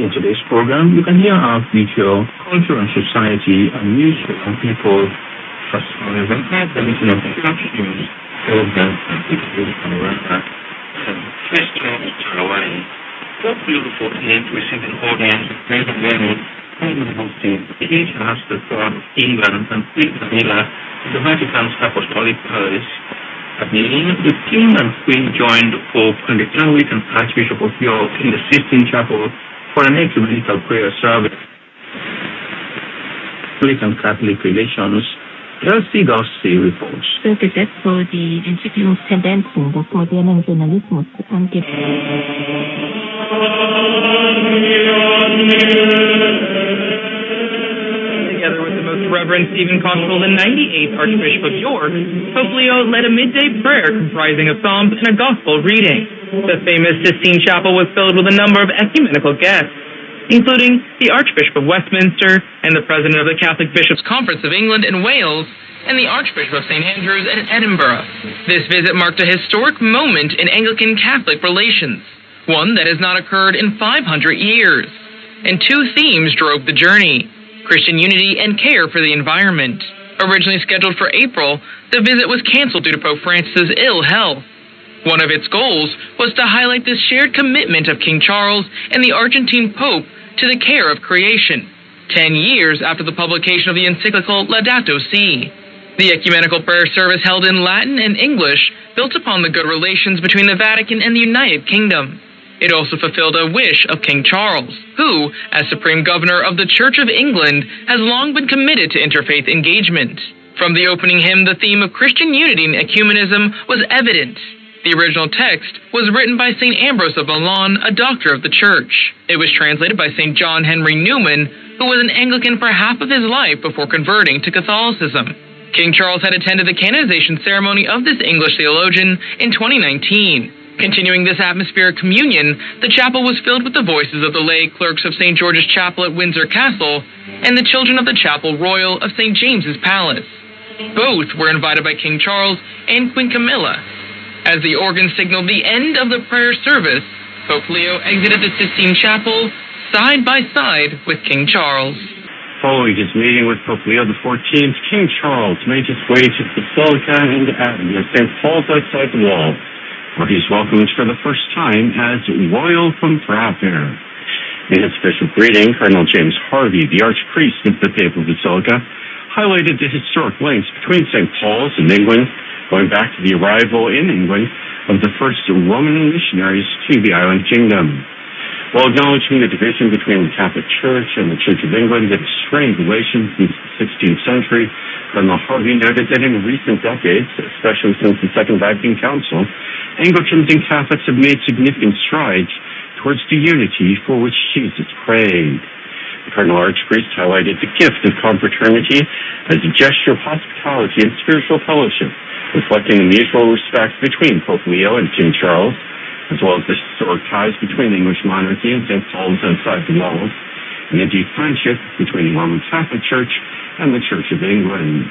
In today's program, you can hear our feature Culture and Society and News from People. First, however, the mission of church news program and people from Russia and Christian Tarawai. Pope Leo XIV received an audience of President Lenin and hosting the kHz of England and Queen Camilla in the Vatican's Apostolic Palace. At noon, the King and Queen joined the Pope and the Anglican Archbishop of York in the Sistine Chapel for an ecumenical prayer service. Anglican Catholic Relations, Elsie Gossi reports. Gesetzt die Entwicklungstendenzen des modernen Journalismus angeht. Together with the Most Reverend Stephen Constable, the 98th Archbishop of York, Pope Leo led a midday prayer comprising of psalms and a gospel reading. The famous Sistine Chapel was filled with a number of ecumenical guests, including the Archbishop of Westminster and the President of the Catholic Bishops' Conference of England and Wales, and the Archbishop of St. Andrews at Edinburgh. This visit marked a historic moment in Anglican-Catholic relations, one that has not occurred in 500 years. And two themes drove the journey: Christian unity and care for the environment. Originally scheduled for April, the visit was canceled due to Pope Francis's ill health. One of its goals was to highlight the shared commitment of King Charles and the Argentine Pope to the care of creation, 10 years after the publication of the encyclical Laudato Si. The ecumenical prayer service held in Latin and English built upon the good relations between the Vatican and the United Kingdom. It also fulfilled a wish of King Charles, who, as Supreme Governor of the Church of England, has long been committed to interfaith engagement. From the opening hymn, the theme of Christian unity and ecumenism was evident. The original text was written by St. Ambrose of Milan, a doctor of the Church. It was translated by St. John Henry Newman, who was an Anglican for half of his life before converting to Catholicism. King Charles had attended the canonization ceremony of this English theologian in 2019. Continuing this atmosphere of communion, the chapel was filled with the voices of the lay clerks of St. George's Chapel at Windsor Castle and the children of the Chapel Royal of St. James's Palace. Both were invited by King Charles and Queen Camilla. As the organ signaled the end of the prayer service, Pope Leo exited the Sistine Chapel side by side with King Charles. Following his meeting with Pope Leo XIV, King Charles made his way to the Basilica and Abbey of St. Paul's outside the wall, where he's welcomed for the first time as Royal Confrater. In his official greeting, Cardinal James Harvey, the Archpriest of the Papal Basilica, highlighted the historic links between St. Paul's and England, going back to the arrival in England of the first Roman missionaries to the island kingdom. While acknowledging the division between the Catholic Church and the Church of England that has strained relations since the 16th century, Cardinal Harvey noted that in recent decades, especially since the Second Vatican Council, Anglicans and Catholics have made significant strides towards the unity for which Jesus prayed. The Cardinal Archpriest highlighted the gift of confraternity as a gesture of hospitality and spiritual fellowship, reflecting the mutual respect between Pope Leo and King Charles, as well as the historic ties between the English monarchy and St. Paul's outside the walls, and the deep friendship between the Roman Catholic Church and the Church of England.